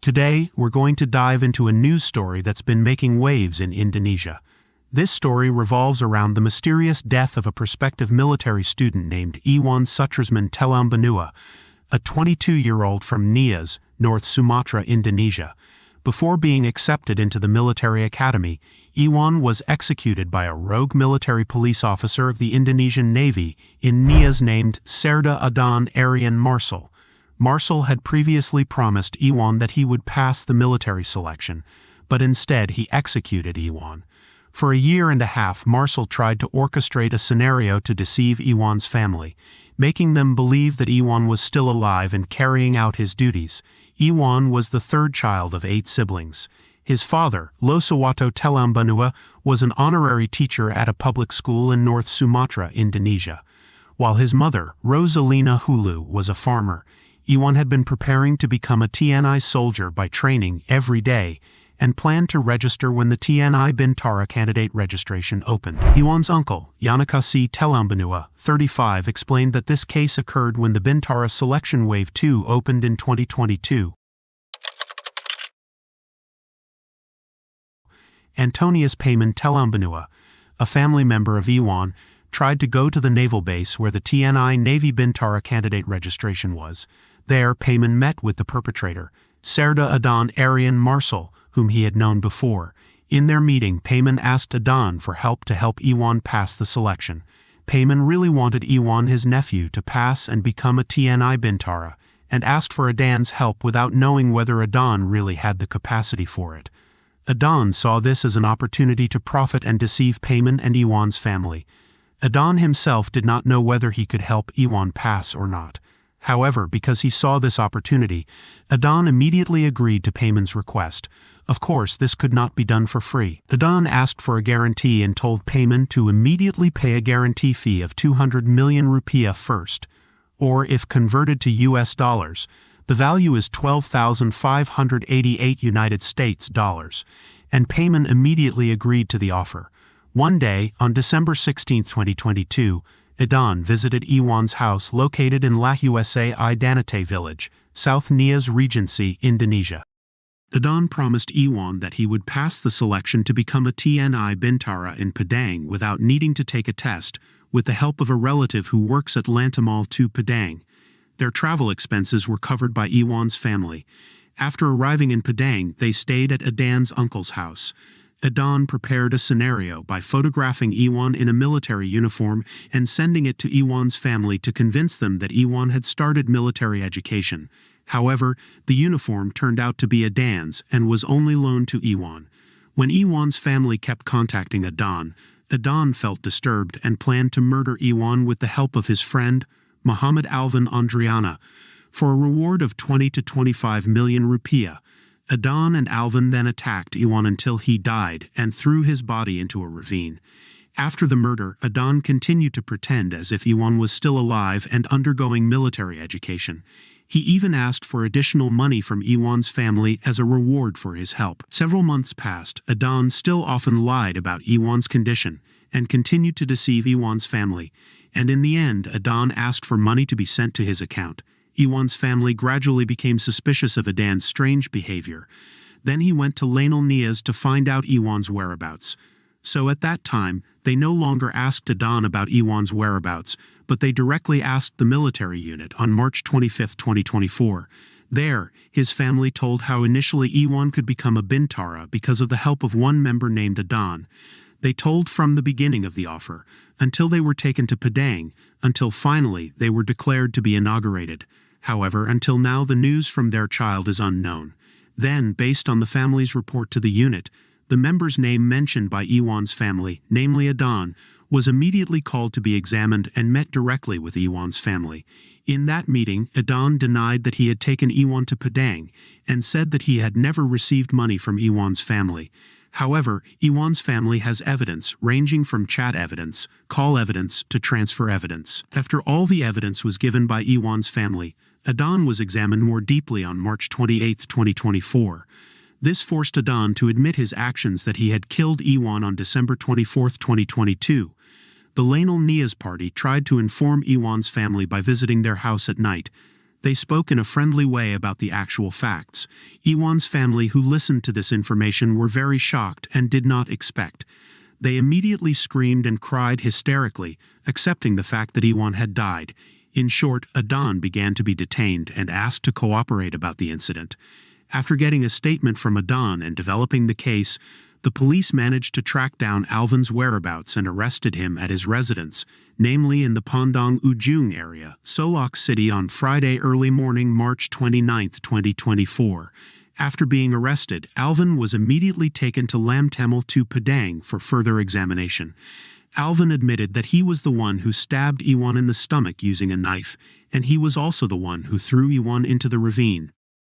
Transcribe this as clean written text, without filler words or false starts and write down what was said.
Today, we're going to dive into a news story that's been making waves in Indonesia. This story revolves around the mysterious death of a prospective military student named Iwan Sutrisman Telambanua, a 22-year-old from Nias, North Sumatra, Indonesia. Before being accepted into the military academy, Iwan was executed by a rogue military police officer of the Indonesian Navy in Nias named Serda Adan Arian Marsal. Marsal had previously promised Iwan that he would pass the military selection, but instead he executed Iwan. For a year and a half, Marsal tried to orchestrate a scenario to deceive Iwan's family, making them believe that Iwan was still alive and carrying out his duties. Iwan was the third child of 8 siblings. His father, Losawato Telambanua, was an honorary teacher at a public school in North Sumatra, Indonesia, while his mother, Rosalina Hulu, was a farmer. Iwan had been preparing to become a TNI soldier by training every day and planned to register when the TNI Bintara candidate registration opened. Iwan's uncle, Yanakasi Telambanua, 35, explained that this case occurred when the Bintara Selection Wave 2 opened in 2022. Antonius Payman Telambanua, a family member of Iwan, tried to go to the naval base where the TNI Navy Bintara candidate registration was. There, Payman met with the perpetrator, Serda Adan Arian Marsal, whom he had known before. In their meeting, Payman asked Adan for help to help Iwan pass the selection. Payman really wanted Iwan, his nephew, to pass and become a TNI Bintara, and asked for Adan's help without knowing whether Adan really had the capacity for it. Adan saw this as an opportunity to profit and deceive Payman and Iwan's family. Adan himself did not know whether he could help Iwan pass or not. However, because he saw this opportunity, Adan immediately agreed to Payman's request. Of course, this could not be done for free. Adan asked for a guarantee and told Payman to immediately pay a guarantee fee of 200 million rupiah first, or if converted to US dollars, the value is 12,588 United States dollars, and Payman immediately agreed to the offer. One day, on December 16, 2022, Adan visited Iwan's house located in Lahusa I Danate village, South Nias Regency, Indonesia. Adan promised Iwan that he would pass the selection to become a TNI Bintara in Padang without needing to take a test, with the help of a relative who works at Lantamal 2 Padang. Their travel expenses were covered by Iwan's family. After arriving in Padang, they stayed at Adan's uncle's house. Adan prepared a scenario by photographing Iwan in a military uniform and sending it to Iwan's family to convince them that Iwan had started military education. However, the uniform turned out to be Adan's and was only loaned to Iwan. When Iwan's family kept contacting Adan, Adan felt disturbed and planned to murder Iwan with the help of his friend, Muhammad Alvin Andriana, for a reward of 20 to 25 million rupiah. Adan and Alvin then attacked Iwan until he died and threw his body into a ravine. After the murder, Adan continued to pretend as if Iwan was still alive and undergoing military education. He even asked for additional money from Iwan's family as a reward for his help. Several months passed. Adan still often lied about Iwan's condition and continued to deceive Iwan's family, and in the end, Adan asked for money to be sent to his account. Iwan's family gradually became suspicious of Adan's strange behavior. Then he went to Lainal Nias to find out Iwan's whereabouts. So at that time, they no longer asked Adan about Iwan's whereabouts, but they directly asked the military unit on March 25, 2024. There, his family told how initially Iwan could become a Bintara because of the help of one member named Adan. They told from the beginning of the offer, until they were taken to Padang, until finally they were declared to be inaugurated. However, until now the news from their child is unknown. Then, based on the family's report to the unit, the member's name mentioned by Iwan's family, namely Adan, was immediately called to be examined and met directly with Iwan's family. In that meeting, Adan denied that he had taken Iwan to Padang and said that he had never received money from Iwan's family. However, Iwan's family has evidence ranging from chat evidence, call evidence, to transfer evidence. After all the evidence was given by Iwan's family, Adan was examined more deeply on March 28, 2024. This forced Adan to admit his actions that he had killed Iwan on December 24, 2022. The Lainal Nias party tried to inform Iwan's family by visiting their house at night. They spoke in a friendly way about the actual facts. Iwan's family, who listened to this information, were very shocked and did not expect. They immediately screamed and cried hysterically, accepting the fact that Iwan had died. In short, Adan began to be detained and asked to cooperate about the incident. After getting a statement from Adan and developing the case, the police managed to track down Alvin's whereabouts and arrested him at his residence, namely in the Pondong Ujung area, Solok City, on Friday early morning, March 29, 2024. After being arrested, Alvin was immediately taken to Lam Temel to Padang for further examination. Alvin admitted that he was the one who stabbed Iwan in the stomach using a knife, and he was also the one who threw Iwan into the ravine.